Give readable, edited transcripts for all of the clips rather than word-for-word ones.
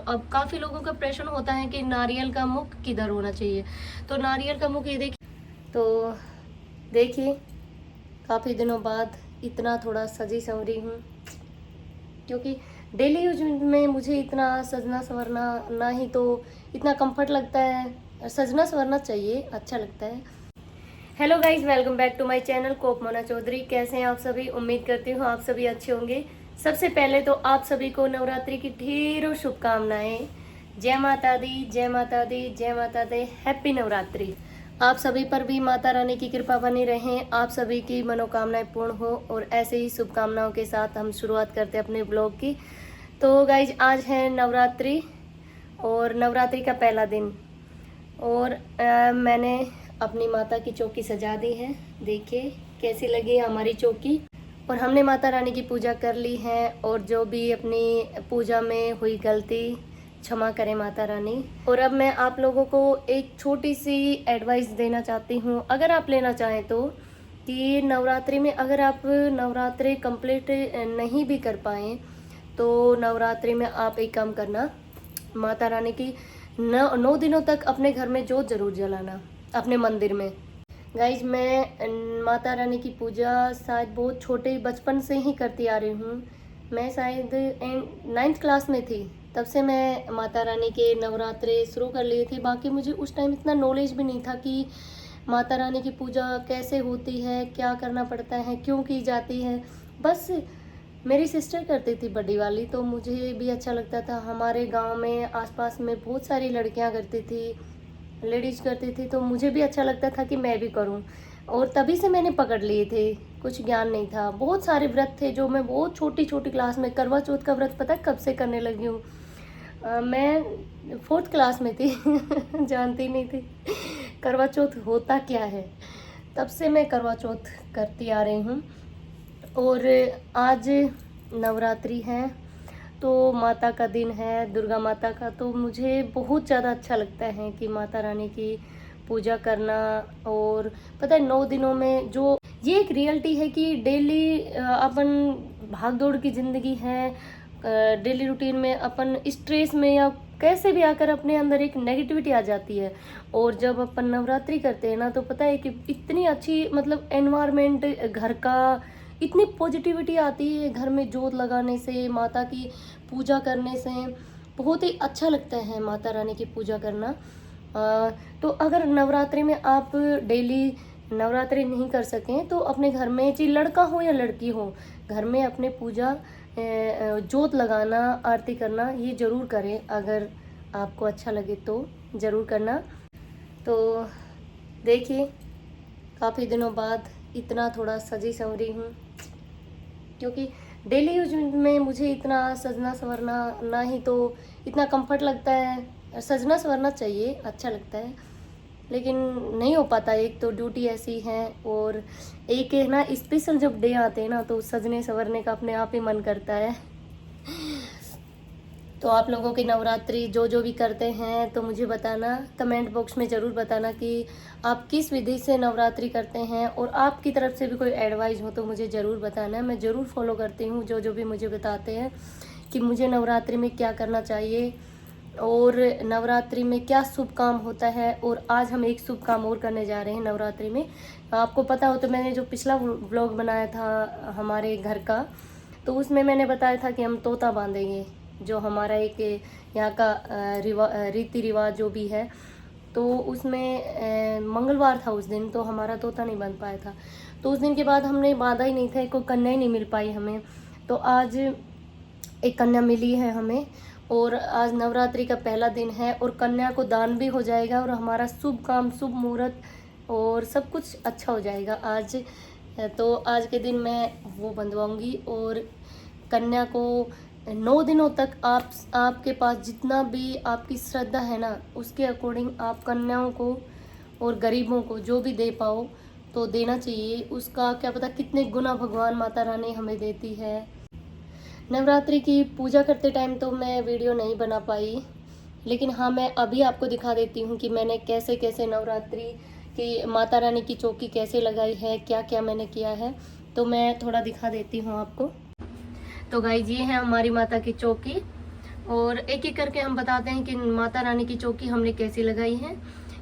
अब काफ़ी लोगों का प्रश्न होता है कि नारियल का मुख किधर होना चाहिए। तो नारियल का मुख ये देखिए, तो देखिए काफ़ी दिनों बाद इतना थोड़ा सजी संवरी हूँ, क्योंकि डेली यूज में मुझे इतना सजना संवरना ना ही तो इतना कंफर्ट लगता है। सजना संवरना चाहिए, अच्छा लगता है। Hello guys, welcome back to my channel कोप मोना चौधरी। कैसे हैं आप सभी? उम्मीद करती हूँ आप सभी अच्छे होंगे। सबसे पहले तो आप सभी को नवरात्रि की ढेरों शुभकामनाएं। जय माता दी, जय माता दी, जय माता दी। हैप्पी नवरात्रि। आप सभी पर भी माता रानी की कृपा बनी रहे, आप सभी की मनोकामनाएं पूर्ण हो। और ऐसे ही शुभकामनाओं के साथ हम शुरुआत करते हैं अपने ब्लॉग की। तो गाइज आज है नवरात्रि और नवरात्रि का पहला दिन, और मैंने अपनी माता की चौकी सजा दी है। देखिए कैसी लगी हमारी चौकी। और हमने माता रानी की पूजा कर ली है, और जो भी अपनी पूजा में हुई गलती क्षमा करें माता रानी। और अब मैं आप लोगों को एक छोटी सी एडवाइस देना चाहती हूँ, अगर आप लेना चाहें तो, कि नवरात्रि में अगर आप नवरात्रि कंप्लीट नहीं भी कर पाएँ तो नवरात्रि में आप एक काम करना, माता रानी की 9 दिनों तक अपने घर में जोत जरूर जलाना, अपने मंदिर में। गाइज मैं माता रानी की पूजा शायद बहुत छोटे बचपन से ही करती आ रही हूँ। मैं शायद 9th क्लास में थी, तब से मैं माता रानी के नवरात्रे शुरू कर लिए थे। बाकी मुझे उस टाइम इतना नॉलेज भी नहीं था कि माता रानी की पूजा कैसे होती है, क्या करना पड़ता है, क्यों की जाती है। बस मेरी सिस्टर करती थी बड़ी वाली, तो मुझे भी अच्छा लगता था। हमारे गांव में आसपास में बहुत सारी लड़कियां करती थी, लेडीज करती थी, तो मुझे भी अच्छा लगता था कि मैं भी करूं। और तभी से मैंने पकड़ लिए थे, कुछ ज्ञान नहीं था। बहुत सारे व्रत थे जो मैं बहुत छोटी छोटी क्लास में, करवा चौथ का व्रत पता है कब से करने लगी हूँ? मैं 4th क्लास में थी जानती नहीं थी करवा चौथ होता क्या है। तब से मैं करवा चौथ करती आ रही हूँ। और आज नवरात्रि है, तो माता का दिन है, दुर्गा माता का। तो मुझे बहुत ज़्यादा अच्छा लगता है कि माता रानी की पूजा करना। और पता है 9 दिनों में जो ये एक रियलिटी है कि डेली अपन भाग दौड़ की ज़िंदगी है, डेली रूटीन में अपन स्ट्रेस में या कैसे भी आकर अपने अंदर एक नेगेटिविटी आ जाती है। और जब अपन नवरात्रि करते हैं ना, तो पता है कि इतनी अच्छी मतलब एनवायरनमेंट घर का, इतनी पॉजिटिविटी आती है घर में जोत लगाने से, माता की पूजा करने से। बहुत ही अच्छा लगता है माता रानी की पूजा करना। तो अगर नवरात्रि में आप डेली नवरात्रि नहीं कर सकें तो अपने घर में, चाहे लड़का हो या लड़की हो, घर में अपने पूजा जोत लगाना, आरती करना, ये ज़रूर करें। अगर आपको अच्छा लगे तो ज़रूर करना। तो देखिए काफ़ी दिनों बाद इतना थोड़ा सजी संवरी हूँ, क्योंकि डेली यूज में मुझे इतना सजना संवरना ना ही तो इतना कंफर्ट लगता है। सजना संवरना चाहिए, अच्छा लगता है, लेकिन नहीं हो पाता। एक तो ड्यूटी ऐसी है, और एक है ना स्पेशल जब डे आते हैं ना, तो सजने संवरने का अपने आप ही मन करता है। तो आप लोगों की नवरात्रि जो जो भी करते हैं तो मुझे बताना, कमेंट बॉक्स में ज़रूर बताना कि आप किस विधि से नवरात्रि करते हैं। और आपकी तरफ से भी कोई एडवाइस हो तो मुझे ज़रूर बताना, मैं ज़रूर फॉलो करती हूँ जो जो भी मुझे बताते हैं कि मुझे नवरात्रि में क्या करना चाहिए और नवरात्रि में क्या शुभ काम होता है। और आज हम एक शुभ काम और करने जा रहे हैं नवरात्रि में। आपको पता हो तो मैंने जो पिछला व्लॉग बनाया था हमारे घर का, तो उसमें मैंने बताया था कि हम तोता बांधेंगे, जो हमारा एक यहाँ का रीति रिवाज जो भी है। तो उसमें मंगलवार था उस दिन, तो हमारा तोता नहीं बन पाया था। तो उस दिन के बाद हमने बांधा ही नहीं था, कोई कन्या ही नहीं मिल पाई हमें। तो आज एक कन्या मिली है हमें, और आज नवरात्रि का पहला दिन है, और कन्या को दान भी हो जाएगा, और हमारा शुभ काम, शुभ मुहूर्त और सब कुछ अच्छा हो जाएगा आज। तो आज के दिन मैं वो बंधवाऊँगी, और कन्या को 9 दिनों तक आपके पास जितना भी आपकी श्रद्धा है ना, उसके अकॉर्डिंग आप कन्याओं को और गरीबों को जो भी दे पाओ तो देना चाहिए। उसका क्या पता कितने गुना भगवान माता रानी हमें देती है। नवरात्रि की पूजा करते टाइम तो मैं वीडियो नहीं बना पाई, लेकिन हाँ मैं अभी आपको दिखा देती हूँ कि मैंने कैसे कैसे नवरात्रि की माता रानी की चौकी कैसे लगाई है, क्या क्या मैंने किया है। तो मैं थोड़ा दिखा देती हूँ आपको। तो गाइज ये है हमारी माता की चौकी, और एक एक करके हम बताते हैं कि माता रानी की चौकी हमने कैसी लगाई है।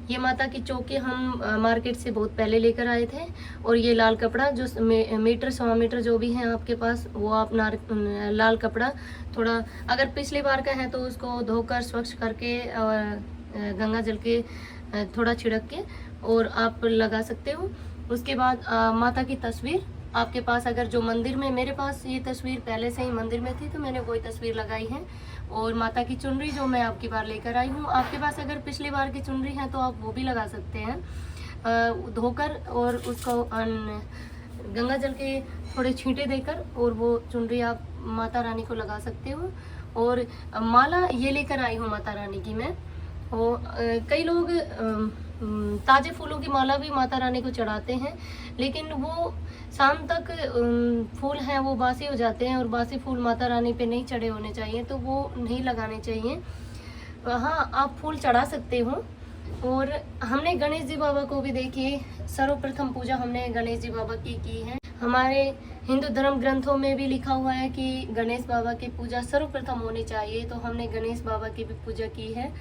ये माता की चौकी हम मार्केट से बहुत पहले लेकर आए थे। और ये लाल कपड़ा जो मीटर 100 मीटर जो भी है आपके पास, वो आप लाल कपड़ा थोड़ा अगर पिछली बार का है तो उसको धोकर स्वच्छ करके और गंगा जल के थोड़ा छिड़क के और आप लगा सकते हो। उसके बाद माता की तस्वीर आपके पास, अगर जो मंदिर में, मेरे पास ये तस्वीर पहले से ही मंदिर में थी तो मैंने वही तस्वीर लगाई है। और माता की चुनरी जो मैं आपकी बार लेकर आई हूँ, आपके पास अगर पिछली बार की चुनरी है तो आप वो भी लगा सकते हैं धोकर, और उसको गंगा जल के थोड़े छींटे देकर और वो चुनरी आप माता रानी को लगा सकते हो। और माला ये लेकर आई हूँ माता रानी की मैं। और कई लोग ताजे फूलों की माला भी माता रानी को चढ़ाते हैं, लेकिन वो शाम तक फूल हैं वो बासी हो जाते हैं, और बासी फूल माता रानी पे नहीं चढ़े होने चाहिए, तो वो नहीं लगाने चाहिए। हाँ, आप फूल चढ़ा सकते हो। और हमने गणेश जी बाबा को भी देखिए, सर्वप्रथम पूजा हमने गणेश जी बाबा की है। हमारे हिंदू धर्म ग्रंथों में भी लिखा हुआ है कि गणेश बाबा की पूजा सर्वप्रथम होनी चाहिए, तो हमने गणेश बाबा की भी पूजा की है।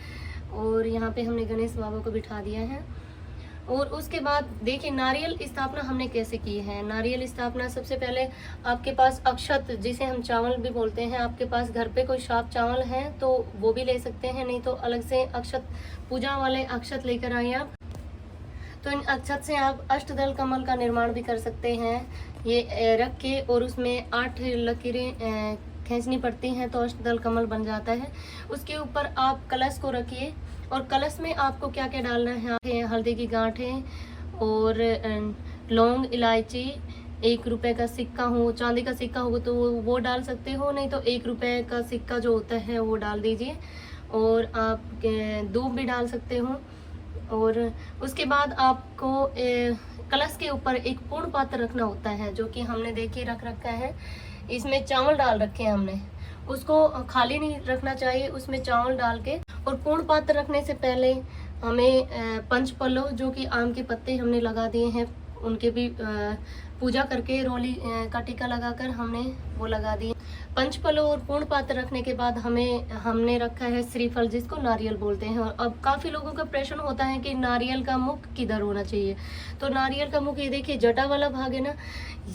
और यहाँ पे हमने गणेश बाबा को बिठा दिया है। और उसके बाद देखिए नारियल स्थापना हमने कैसे की है। नारियल स्थापना सबसे पहले आपके पास अक्षत, जिसे हम चावल भी बोलते हैं, आपके पास घर पे कोई साफ चावल है तो वो भी ले सकते हैं, नहीं तो अलग से अक्षत, पूजा वाले अक्षत लेकर आइए आप। तो इन अक्षत से आप अष्टदल कमल का निर्माण भी कर सकते हैं। ये रख के और उसमें 8 लकीरें खींचनी पड़ती हैं तो अष्टदल कमल बन जाता है। उसके ऊपर आप कलश को रखिए, और कलश में आपको क्या क्या डालना है, हल्दी की गांठें और लौंग, इलायची, 1 रुपए का सिक्का हो, चांदी का सिक्का हो तो वो डाल सकते हो, नहीं तो 1 रुपए का सिक्का जो होता है वो डाल दीजिए। और आप दूध भी डाल सकते हो। और उसके बाद आपको कलश के ऊपर एक पूर्ण पात्र रखना होता है, जो कि हमने देखिए रख रखा है। इसमें चावल डाल रखे हैं हमने, उसको खाली नहीं रखना चाहिए, उसमें चावल डाल के। और पूर्ण पात्र रखने से पहले हमें पंचपल्लव, जो कि आम के पत्ते हमने लगा दिए हैं, उनके भी पूजा करके रोली का टीका लगाकर हमने वो लगा दिए। पंचपल्लव और पूर्ण पात्र रखने के बाद हमने रखा है श्रीफल, जिसको नारियल बोलते हैं। और अब काफ़ी लोगों का प्रश्न होता है कि नारियल का मुख किधर होना चाहिए। तो नारियल का मुख, ये देखिए जटा वाला भाग है ना,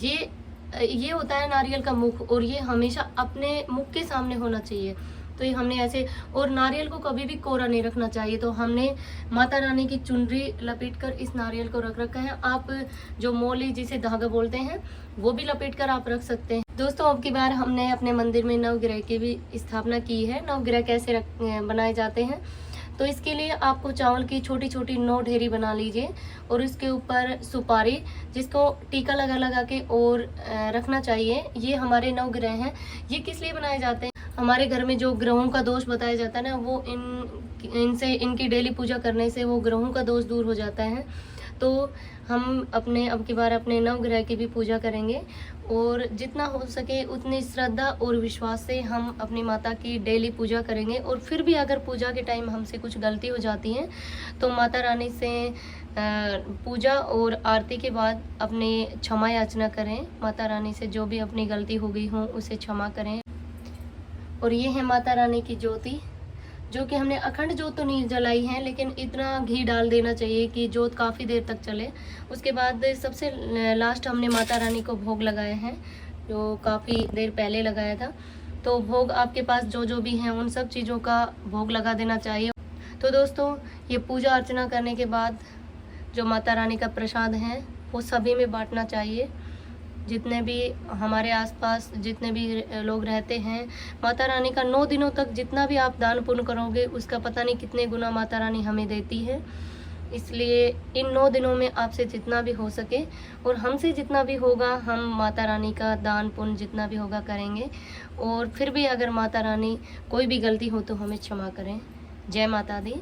ये होता है नारियल का मुख, और ये हमेशा अपने मुख के सामने होना चाहिए। तो ये हमने ऐसे, और नारियल को कभी भी कोरा नहीं रखना चाहिए। तो हमने माता रानी की चुनरी लपेटकर इस नारियल को रख रखा है। आप जो मोली, जिसे धागा बोलते हैं, वो भी लपेटकर आप रख सकते हैं। दोस्तों, अब की बार हमने अपने मंदिर में नवग्रह की भी स्थापना की है। नवग्रह कैसे बनाए जाते हैं, तो इसके लिए आपको चावल की छोटी छोटी 9 ढेरी बना लीजिए, और उसके ऊपर सुपारी, जिसको टीका लगा लगा के और रखना चाहिए। ये हमारे नवग्रह हैं। ये किस लिए बनाए जाते हैं, हमारे घर में जो ग्रहों का दोष बताया जाता है ना, वो इनसे, इनकी डेली पूजा करने से वो ग्रहों का दोष दूर हो जाता है। तो हम अब की बार अपने नवग्रह की भी पूजा करेंगे, और जितना हो सके उतनी श्रद्धा और विश्वास से हम अपनी माता की डेली पूजा करेंगे। और फिर भी अगर पूजा के टाइम हमसे कुछ गलती हो जाती है तो माता रानी से पूजा और आरती के बाद अपनी क्षमा याचना करें। माता रानी से जो भी अपनी गलती हो गई हो उसे क्षमा करें। और ये है माता रानी की ज्योति, जो कि हमने अखंड ज्योत तो नहीं जलाई है, लेकिन इतना घी डाल देना चाहिए कि ज्योत काफ़ी देर तक चले। उसके बाद सबसे लास्ट हमने माता रानी को भोग लगाए हैं, जो काफ़ी देर पहले लगाया था। तो भोग आपके पास जो जो भी हैं उन सब चीज़ों का भोग लगा देना चाहिए। तो दोस्तों, ये पूजा अर्चना करने के बाद जो माता रानी का प्रसाद है वो सभी में बांटना चाहिए। जितने भी हमारे आसपास जितने भी लोग रहते हैं, माता रानी का 9 दिनों तक जितना भी आप दान पुण्य करोगे उसका पता नहीं कितने गुना माता रानी हमें देती है। इसलिए इन 9 दिनों में आपसे जितना भी हो सके और हमसे जितना भी होगा, हम माता रानी का दान पुण्य जितना भी होगा करेंगे। और फिर भी अगर माता रानी कोई भी गलती हो तो हमें क्षमा करें। जय माता दी।